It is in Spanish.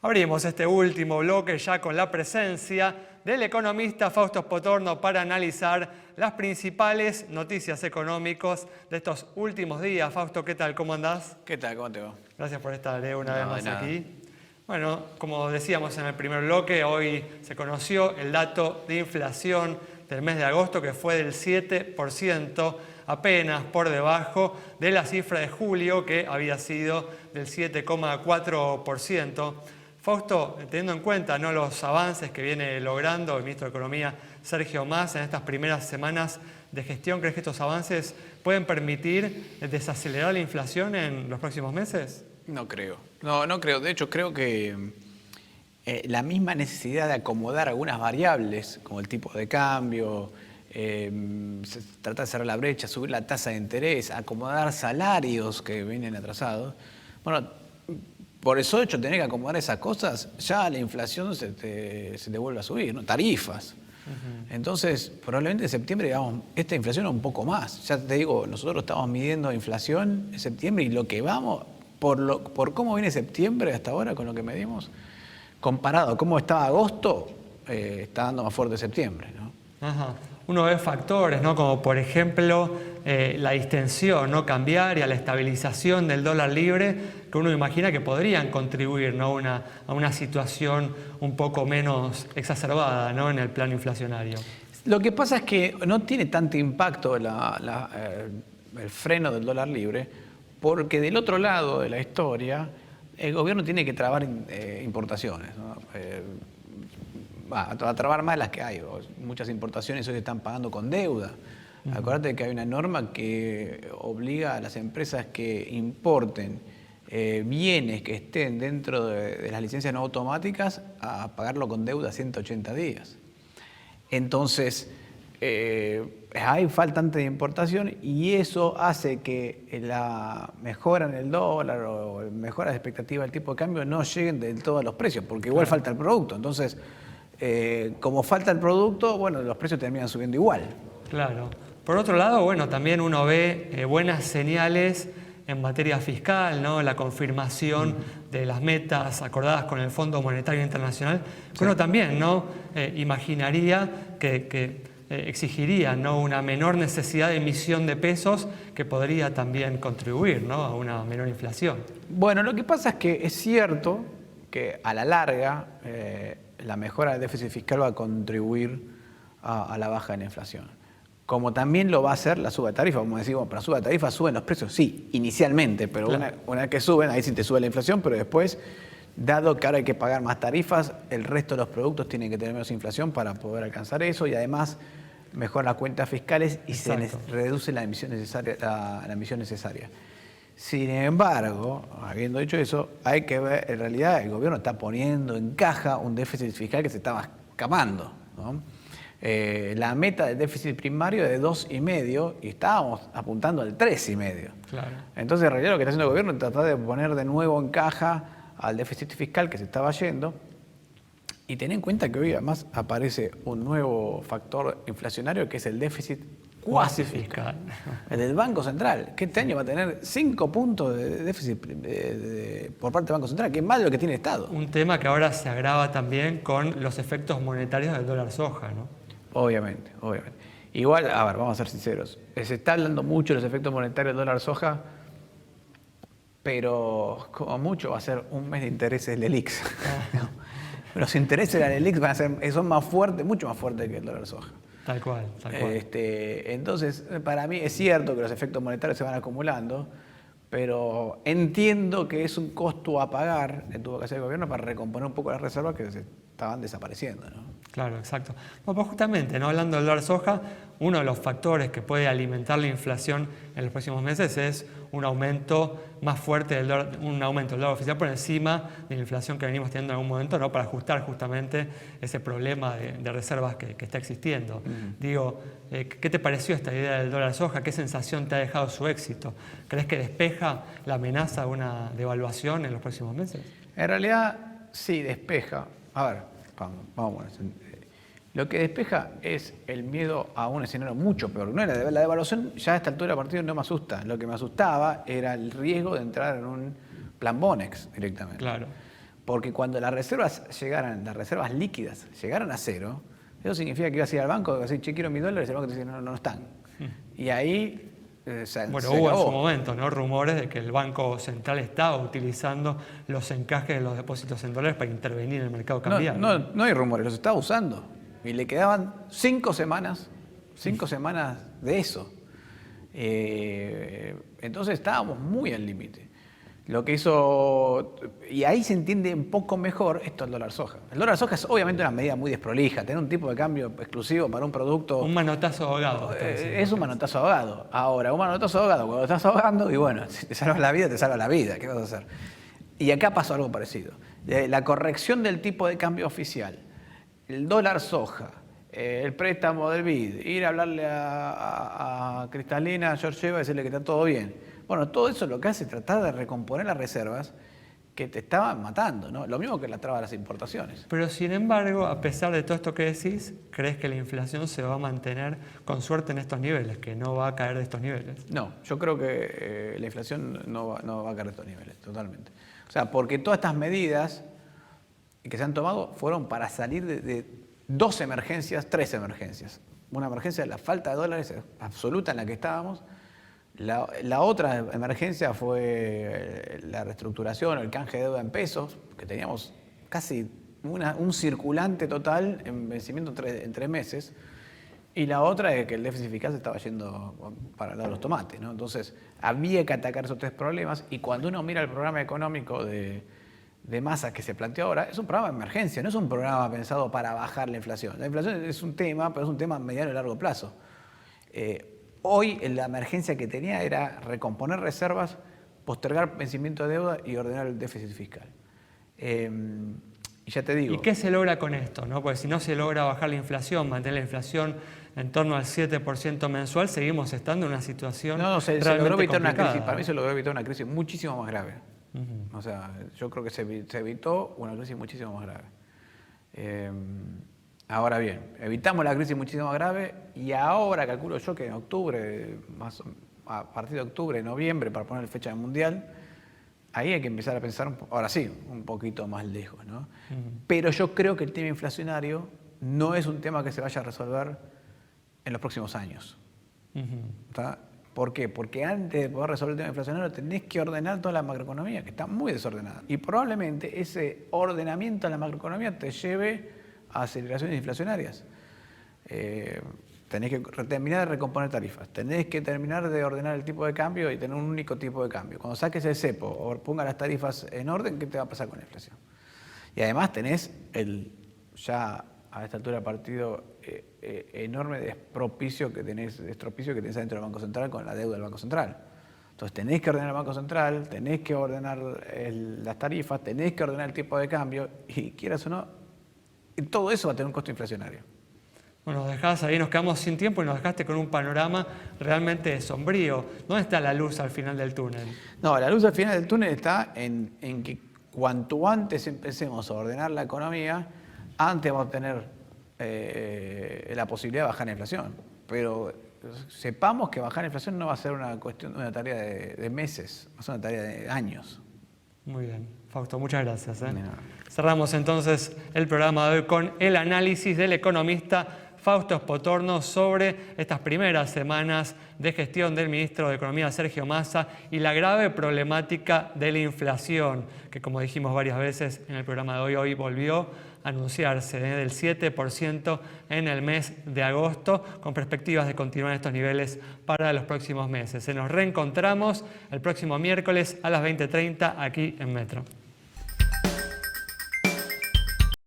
Abrimos este último bloque ya con la presencia del economista Fausto Spotorno para analizar las principales noticias económicas de estos últimos días. Fausto, ¿qué tal? ¿Cómo andás? ¿Qué tal? ¿Cómo te va? Gracias por estar una vez más nada. aquí. Bueno, como decíamos en el primer bloque, hoy se conoció el dato de inflación del mes de agosto, que fue del 7%, apenas por debajo de la cifra de julio, que había sido del 7,4%. Fausto, teniendo en cuenta los avances que viene logrando el ministro de Economía, Sergio Massa, en estas primeras semanas de gestión, ¿crees que estos avances pueden permitir desacelerar la inflación en los próximos meses? No creo. No creo. De hecho, creo que la misma necesidad de acomodar algunas variables, como el tipo de cambio, tratar de cerrar la brecha, subir la tasa de interés, acomodar salarios que vienen atrasados. Bueno, por el solo hecho de tener que acomodar esas cosas, ya la inflación se te vuelve a subir, ¿no? Tarifas. Entonces, probablemente en septiembre, digamos, esta inflación es un poco más. Ya te digo, nosotros estamos midiendo inflación en septiembre y lo que vamos, por cómo viene septiembre hasta ahora con lo que medimos, comparado a cómo estaba agosto, está dando más fuerte septiembre, ¿no? Ajá. Uno ve factores, ¿no? Como por ejemplo la distensión, ¿no? Cambiaria, la estabilización del dólar libre, que uno imagina que podrían contribuir, ¿no? a una situación un poco menos exacerbada, ¿no? En el plano inflacionario. Lo que pasa es que no tiene tanto impacto el freno del dólar libre, porque del otro lado de la historia el gobierno tiene que trabar importaciones, ¿no? A trabar más las que hay. Muchas importaciones hoy se están pagando con deuda. Acuérdate que hay una norma que obliga a las empresas que importen bienes que estén dentro de las licencias no automáticas a pagarlo con deuda a 180 días. Entonces, hay faltante de importación y eso hace que la mejora en el dólar o mejora de expectativa del tipo de cambio no lleguen del todo a los precios, porque igual falta el producto. Entonces, como falta el producto, bueno, los precios terminan subiendo igual. Claro. Por otro lado, bueno, también uno ve buenas señales en materia fiscal, ¿no? La confirmación de las metas acordadas con el Fondo Monetario Internacional, que uno también, ¿no? Imaginaría que exigiría, ¿no? Una menor necesidad de emisión de pesos que podría también contribuir, ¿no? A una menor inflación. Bueno, lo que pasa es que es cierto que a la larga la mejora del déficit fiscal va a contribuir a la baja de la inflación. Como también lo va a hacer la suba de tarifas. Como decimos, para la suba de tarifas suben los precios, sí, inicialmente, pero claro, una vez que suben, ahí sí te sube la inflación, pero después, dado que ahora hay que pagar más tarifas, el resto de los productos tienen que tener menos inflación para poder alcanzar eso y además mejoran las cuentas fiscales y se reduce la emisión necesaria. Sin embargo, habiendo dicho eso, hay que ver, en realidad el gobierno está poniendo en caja un déficit fiscal que se estaba escapando, ¿no? La meta del déficit primario es de 2,5 y estábamos apuntando al 3,5. Claro. Entonces, en realidad lo que está haciendo el gobierno es tratar de poner de nuevo en caja al déficit fiscal que se estaba yendo. Y ten en cuenta que hoy además aparece un nuevo factor inflacionario que es el déficit cuasi fiscal. El del Banco Central, que este año va a tener 5 puntos de déficit por parte del Banco Central, que es más de lo que tiene el Estado. Un tema que ahora se agrava también con los efectos monetarios del dólar soja, ¿no? Obviamente. Igual, a ver, vamos a ser sinceros. Se está hablando mucho de los efectos monetarios del dólar soja, pero como mucho va a ser un mes de intereses del ELIX. Los intereses del ELIX son más fuertes, mucho más fuertes que el dólar soja. Tal cual. Entonces, para mí es cierto que los efectos monetarios se van acumulando, pero entiendo que es un costo a pagar que tuvo que hacer el gobierno para recomponer un poco las reservas que se estaban desapareciendo, ¿no? Claro, exacto. Bueno, pues justamente, ¿no? Hablando del dólar soja, uno de los factores que puede alimentar la inflación en los próximos meses es un aumento más fuerte del dólar, un aumento del dólar oficial por encima de la inflación que venimos teniendo en algún momento, ¿no? Para ajustar justamente ese problema de reservas que está existiendo. Digo, ¿qué te pareció esta idea del dólar soja? ¿Qué sensación te ha dejado su éxito? ¿Crees que despeja la amenaza de una devaluación en los próximos meses? En realidad, sí, despeja. A ver, vamos. Lo que despeja es el miedo a un escenario mucho peor. No era la devaluación, ya a esta altura del partido no me asusta. Lo que me asustaba era el riesgo de entrar en un plan Bonex directamente. Claro. Porque cuando las reservas líquidas llegaran a cero, eso significa que ibas a ir al banco y ibas a decir, che, quiero mis dólares, y el banco te dice, no, no están. Y ahí bueno, hubo en su momento, ¿no?, rumores de que el Banco Central estaba utilizando los encajes de los depósitos en dólares para intervenir en el mercado cambiario. No hay rumores, los estaba usando. Y le quedaban 5 semanas de eso. Entonces estábamos muy al límite. Lo que hizo, y ahí se entiende un poco mejor esto del dólar soja. El dólar soja es obviamente una medida muy desprolija, tener un tipo de cambio exclusivo para un producto... Un manotazo ahogado. Es un manotazo ahogado. Ahora, un manotazo ahogado, cuando estás ahogando, y bueno, si te salvas la vida, te salva la vida, ¿qué vas a hacer? Y acá pasó algo parecido. La corrección del tipo de cambio oficial, el dólar soja, el préstamo del BID, ir a hablarle a Cristalina, a Georgieva, decirle que está todo bien. Bueno, todo eso lo que hace es tratar de recomponer las reservas que te estaban matando, ¿no? Lo mismo que la traba de las importaciones. Pero sin embargo, a pesar de todo esto que decís, ¿crees que la inflación se va a mantener con suerte en estos niveles, que no va a caer de estos niveles? No, yo creo que la inflación no va a caer de estos niveles, totalmente. O sea, porque todas estas medidas que se han tomado fueron para salir de 2 emergencias, 3 emergencias. Una emergencia de la falta de dólares absoluta en la que estábamos. La otra emergencia fue la reestructuración o el canje de deuda en pesos, que teníamos casi un circulante total en vencimiento en 3 meses. Y la otra es que el déficit fiscal se estaba yendo para el lado de los tomates, ¿no? Entonces, había que atacar esos 3 problemas. Y cuando uno mira el programa económico de Massa que se planteó ahora, es un programa de emergencia, no es un programa pensado para bajar la inflación. La inflación es un tema, pero es un tema a mediano y largo plazo. Hoy la emergencia que tenía era recomponer reservas, postergar vencimiento de deuda y ordenar el déficit fiscal. Y ya te digo... ¿Y qué se logra con esto, no? Porque si no se logra bajar la inflación, mantener la inflación en torno al 7% mensual, seguimos estando en una situación se realmente logró evitar una complicada. crisis. Para mí se logró evitar una crisis muchísimo más grave. O sea, yo creo que se evitó una crisis muchísimo más grave. Ahora bien, evitamos la crisis muchísimo más grave y ahora calculo yo que en octubre, a partir de octubre, noviembre, para poner fecha del Mundial, ahí hay que empezar a pensar, ahora sí, un poquito más lejos, ¿no? Pero yo creo que el tema inflacionario no es un tema que se vaya a resolver en los próximos años. ¿Está? ¿Por qué? Porque antes de poder resolver el tema inflacionario tenés que ordenar toda la macroeconomía, que está muy desordenada. Y probablemente ese ordenamiento de la macroeconomía te lleve a aceleraciones inflacionarias. Tenés que terminar de recomponer tarifas, tenés que terminar de ordenar el tipo de cambio y tener un único tipo de cambio. Cuando saques el cepo o pongas las tarifas en orden, ¿qué te va a pasar con la inflación? Y además tenés ya a esta altura del partido enorme destropicio que tenés adentro del Banco Central con la deuda del Banco Central. Entonces tenés que ordenar el Banco Central, tenés que ordenar las tarifas, tenés que ordenar el tipo de cambio y quieras o no, todo eso va a tener un costo inflacionario. Bueno, nos dejás ahí, nos quedamos sin tiempo y nos dejaste con un panorama realmente sombrío. ¿Dónde está la luz al final del túnel? No, la luz al final del túnel está en que cuanto antes empecemos a ordenar la economía, antes vamos a tener la posibilidad de bajar la inflación. Pero sepamos que bajar la inflación no va a ser una tarea de meses, va a ser una tarea de años. Muy bien, Fausto, muchas gracias. Cerramos entonces el programa de hoy con el análisis del economista Fausto Spotorno sobre estas primeras semanas de gestión del ministro de Economía Sergio Massa y la grave problemática de la inflación, que como dijimos varias veces en el programa de hoy volvió a anunciarse del 7% en el mes de agosto, con perspectivas de continuar estos niveles para los próximos meses. Nos reencontramos el próximo miércoles a las 20:30 aquí en Metro.